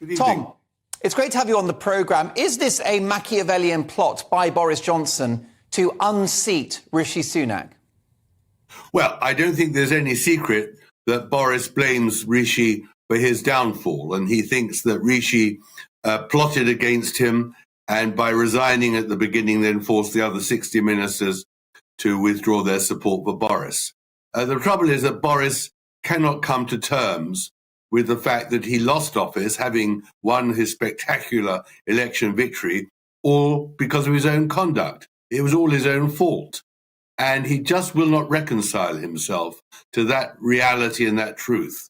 Good evening. Tom, it's great to have you on the programme. Is this a Machiavellian plot by Boris Johnson to unseat Rishi Sunak? Well, I don't think there's any secret that Boris blames Rishi for his downfall, and he thinks that Rishi plotted against him and by resigning at the beginning then forced the other 60 ministers to withdraw their support for Boris. The trouble is that Boris cannot come to terms with the fact that he lost office, having won his spectacular election victory, all because of his own conduct. It was all his own fault. And he just will not reconcile himself to that reality and that truth.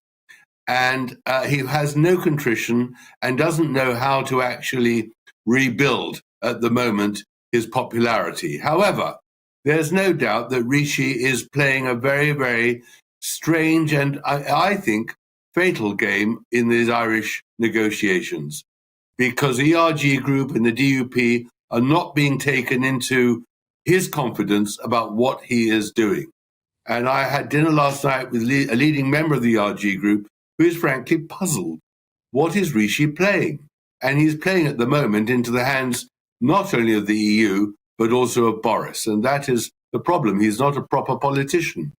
And he has no contrition and doesn't know how to actually rebuild at the moment his popularity. However, there's no doubt that Rishi is playing a very, very strange and I think fatal game in these Irish negotiations, because the ERG group and the DUP are not being taken into his confidence about what he is doing. And I had dinner last night with a leading member of the ERG group who is frankly puzzled. What is Rishi playing? And he's playing at the moment into the hands not only of the EU, but also of Boris. And that is the problem. He's not a proper politician.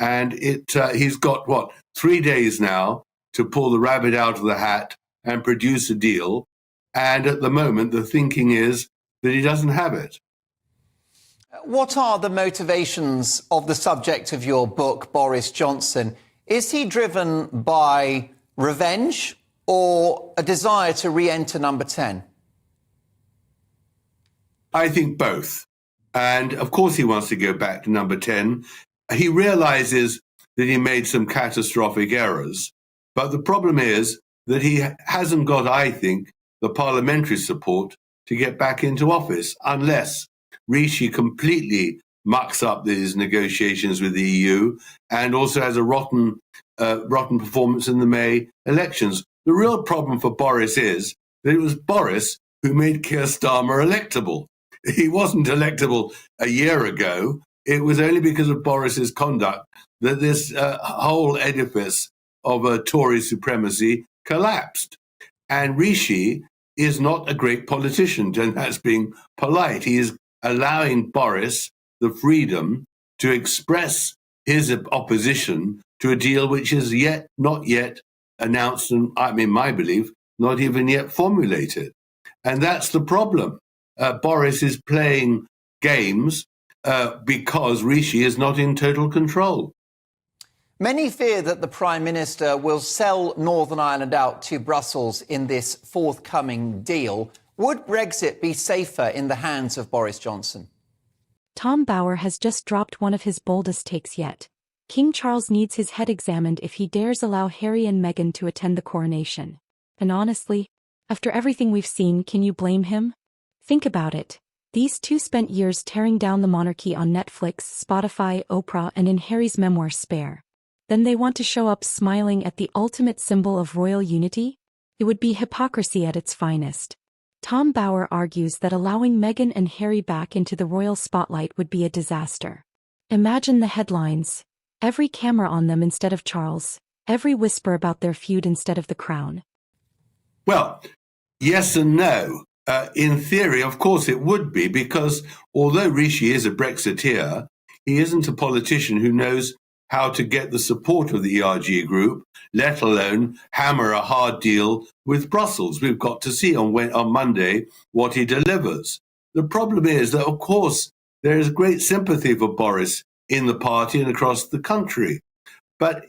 And he's got, 3 days now to pull the rabbit out of the hat and produce a deal. And at the moment, the thinking is that he doesn't have it. What are the motivations of the subject of your book, Boris Johnson? Is he driven by revenge or a desire to re-enter number 10? I think both. And of course he wants to go back to number 10. He realizes that he made some catastrophic errors. But the problem is that he hasn't got, I think, the parliamentary support to get back into office unless Rishi completely mucks up these negotiations with the EU and also has a rotten performance in the May elections. The real problem for Boris is that it was Boris who made Keir Starmer electable. He wasn't electable a year ago. It was only because of Boris's conduct that this whole edifice of a Tory supremacy collapsed. And Rishi is not a great politician, and that's being polite. He is allowing Boris the freedom to express his opposition to a deal which is not yet announced, and in my belief, not even yet formulated. And that's the problem. Boris is playing games because Rishi is not in total control. Many fear that the Prime Minister will sell Northern Ireland out to Brussels in this forthcoming deal. Would Brexit be safer in the hands of Boris Johnson? Tom Bauer has just dropped one of his boldest takes yet. King Charles needs his head examined if he dares allow Harry and Meghan to attend the coronation. And honestly, after everything we've seen, can you blame him? Think about it. These two spent years tearing down the monarchy on Netflix, Spotify, Oprah, and in Harry's memoir Spare. Then they want to show up smiling at the ultimate symbol of royal unity? It would be hypocrisy at its finest. Tom Bauer argues that allowing Meghan and Harry back into the royal spotlight would be a disaster. Imagine the headlines. Every camera on them instead of Charles. Every whisper about their feud instead of the crown. Well, yes and no. In theory, of course it would be, because although Rishi is a Brexiteer, he isn't a politician who knows how to get the support of the ERG group, let alone hammer a hard deal with Brussels. We've got to see on Monday what he delivers. The problem is that, of course, there is great sympathy for Boris in the party and across the country. But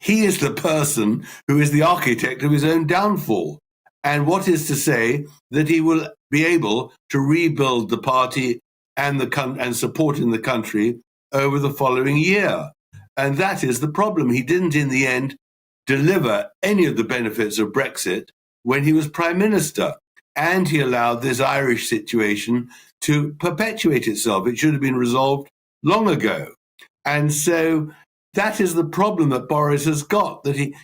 he is the person who is the architect of his own downfall. And what is to say that he will be able to rebuild the party and support in the country over the following year? And that is the problem. He didn't, in the end, deliver any of the benefits of Brexit when he was Prime Minister. And he allowed this Irish situation to perpetuate itself. It should have been resolved long ago. And so that is the problem that Boris has got, that he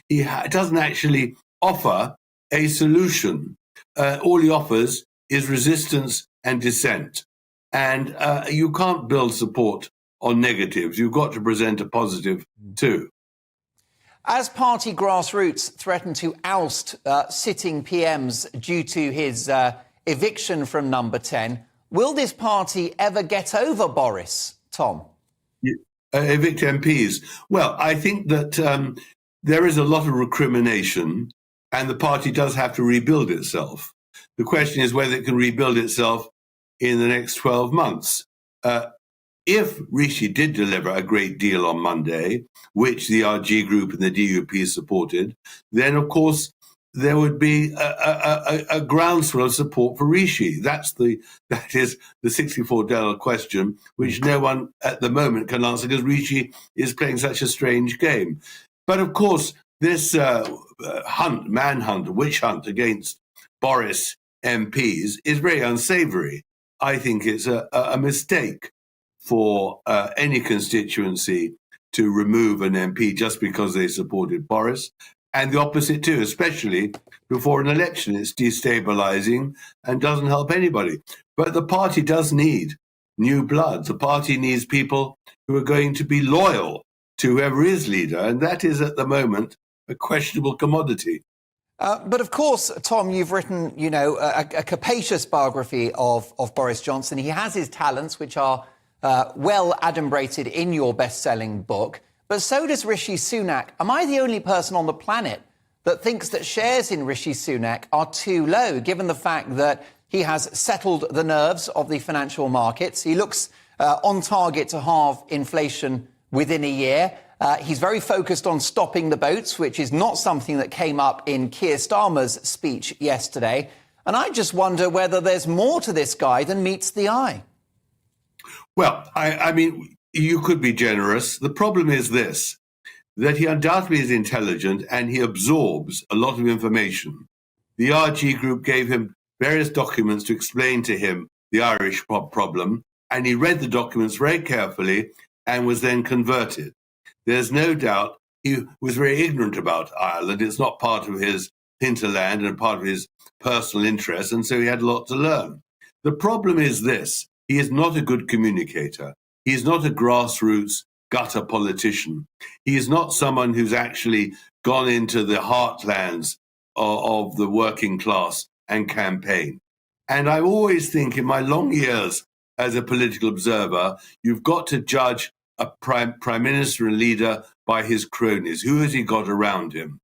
doesn't actually offer a solution. All he offers is resistance and dissent. And you can't build support on negatives. You've got to present a positive too. As party grassroots threaten to oust sitting PMs due to his eviction from number 10, will this party ever get over Boris, Tom? Evict MPs. Well, I think that there is a lot of recrimination and the party does have to rebuild itself. The question is whether it can rebuild itself in the next 12 months. If Rishi did deliver a great deal on Monday, which the RG group and the DUP supported, then, of course, there would be a groundswell of support for Rishi. That is the $64 question, which no one at the moment can answer because Rishi is playing such a strange game. But, of course, this manhunt, witch hunt against Boris MPs is very unsavoury. I think it's a mistake for any constituency to remove an MP just because they supported Boris, and the opposite too, especially before an election. It's destabilising and doesn't help anybody. But the party does need new blood. The party needs people who are going to be loyal to whoever is leader, and that is at the moment a questionable commodity. But of course, Tom, you've written, a capacious biography of Boris Johnson. He has his talents, which are well adumbrated in your best-selling book. But so does Rishi Sunak. Am I the only person on the planet that thinks that shares in Rishi Sunak are too low, given the fact that he has settled the nerves of the financial markets? He looks on target to halve inflation within a year. He's very focused on stopping the boats, which is not something that came up in Keir Starmer's speech yesterday. And I just wonder whether there's more to this guy than meets the eye. Well, I mean, you could be generous. The problem is this, that he undoubtedly is intelligent and he absorbs a lot of information. The RG group gave him various documents to explain to him the Irish problem, and he read the documents very carefully and was then converted. There's no doubt he was very ignorant about Ireland. It's not part of his hinterland and part of his personal interest, and so he had a lot to learn. The problem is this. He is not a good communicator. He is not a grassroots gutter politician. He is not someone who's actually gone into the heartlands of the working class and campaign. And I always think in my long years as a political observer, you've got to judge a prime minister and leader by his cronies. Who has he got around him?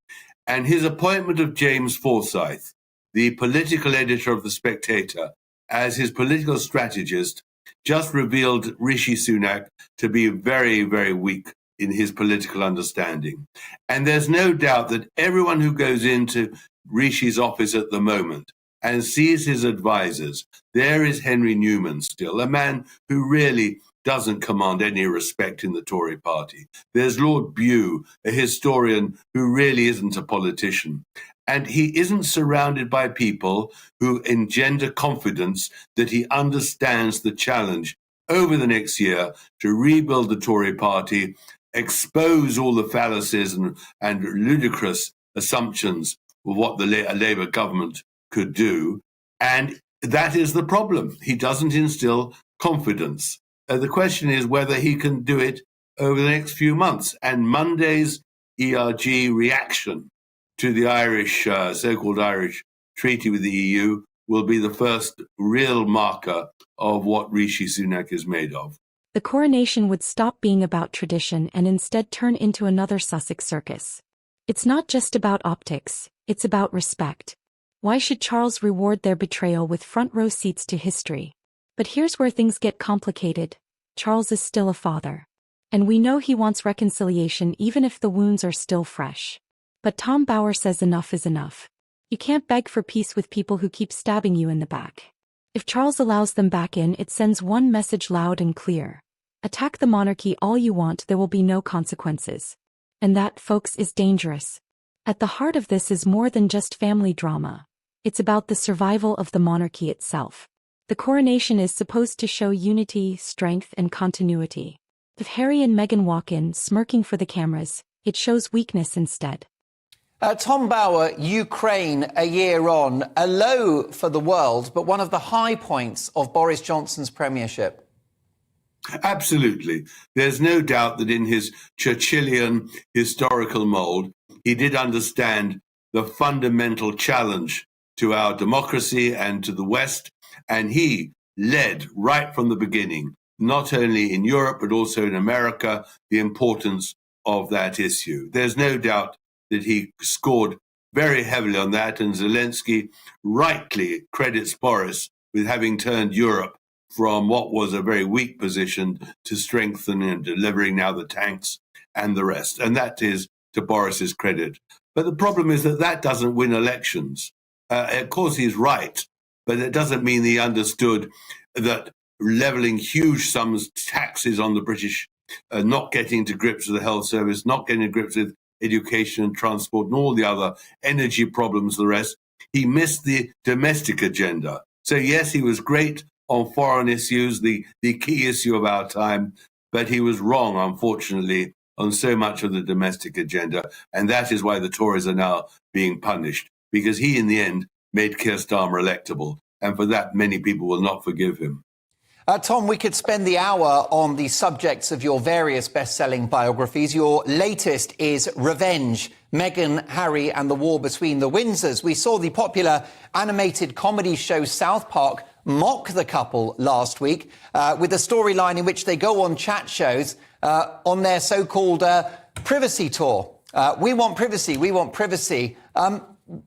And his appointment of James Forsyth, the political editor of The Spectator, as his political strategist, just revealed Rishi Sunak to be very, very weak in his political understanding. And there's no doubt that everyone who goes into Rishi's office at the moment and sees his advisors, there is Henry Newman still, a man who really doesn't command any respect in the Tory party. There's Lord Bew, a historian who really isn't a politician. And he isn't surrounded by people who engender confidence that he understands the challenge over the next year to rebuild the Tory party, expose all the fallacies and ludicrous assumptions of what the Labour government could do. And that is the problem. He doesn't instill confidence. The question is whether he can do it over the next few months. And Monday's ERG reaction to the Irish, so-called Irish treaty with the EU will be the first real marker of what Rishi Sunak is made of. The coronation would stop being about tradition and instead turn into another Sussex circus. It's not just about optics, it's about respect. Why should Charles reward their betrayal with front-row seats to history? But here's where things get complicated. Charles is still a father. And we know he wants reconciliation even if the wounds are still fresh. But Tom Bauer says enough is enough. You can't beg for peace with people who keep stabbing you in the back. If Charles allows them back in, it sends one message loud and clear. Attack the monarchy all you want, there will be no consequences. And that, folks, is dangerous. At the heart of this is more than just family drama. It's about the survival of the monarchy itself. The coronation is supposed to show unity, strength, and continuity. If Harry and Meghan walk in, smirking for the cameras, it shows weakness instead. Tom Bauer, Ukraine a year on, a low for the world, but one of the high points of Boris Johnson's premiership. Absolutely. There's no doubt that in his Churchillian historical mold, he did understand the fundamental challenge to our democracy and to the West, and he led right from the beginning, not only in Europe, but also in America, the importance of that issue. There's no doubt that he scored very heavily on that, and Zelensky rightly credits Boris with having turned Europe from what was a very weak position to strengthening and delivering now the tanks and the rest. And that is to Boris's credit. But the problem is that that doesn't win elections. Of course, he's right, but it doesn't mean he understood that levelling huge sums taxes on the British, not getting to grips with the health service, not getting to grips with education and transport and all the other energy problems, the rest, he missed the domestic agenda. So yes, he was great on foreign issues, the key issue of our time, but he was wrong, unfortunately, on so much of the domestic agenda. And that is why the Tories are now being punished, because he, in the end, made Keir Starmer electable. And for that, many people will not forgive him. Tom, we could spend the hour on the subjects of your various best-selling biographies. Your latest is Revenge, Meghan, Harry and the War Between the Windsors. We saw the popular animated comedy show South Park mock the couple last week with a storyline in which they go on chat shows on their so-called privacy tour. We want privacy, we want privacy.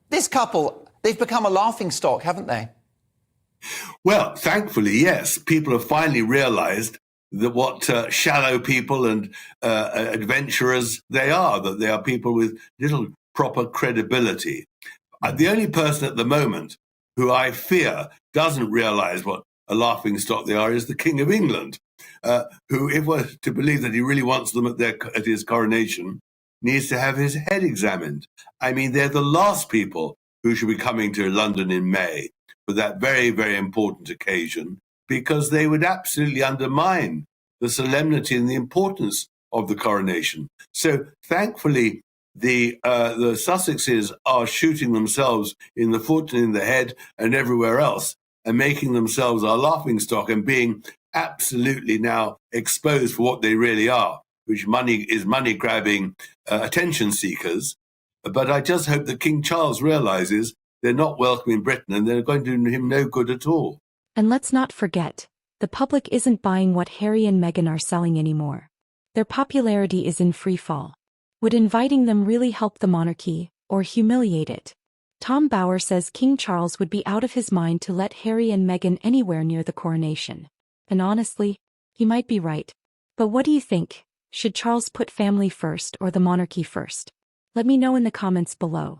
This couple, they've become a laughingstock, haven't they? Well, thankfully, yes. People have finally realized that what shallow people and adventurers they are, that they are people with little proper credibility. The only person at the moment who I fear doesn't realize what a laughingstock they are is the King of England, who, if we're to believe that he really wants them at his coronation, needs to have his head examined. I mean, they're the last people who should be coming to London in May for that very, very important occasion, because they would absolutely undermine the solemnity and the importance of the coronation. So thankfully, the Sussexes are shooting themselves in the foot and in the head and everywhere else, and making themselves our laughingstock and being absolutely now exposed for what they really are, which is money-grabbing attention seekers. But I just hope that King Charles realizes they're not welcome in Britain and they're going to do him no good at all. And let's not forget, the public isn't buying what Harry and Meghan are selling anymore. Their popularity is in free fall. Would inviting them really help the monarchy, or humiliate it? Tom Bauer says King Charles would be out of his mind to let Harry and Meghan anywhere near the coronation. And honestly, he might be right. But what do you think? Should Charles put family first or the monarchy first? Let me know in the comments below.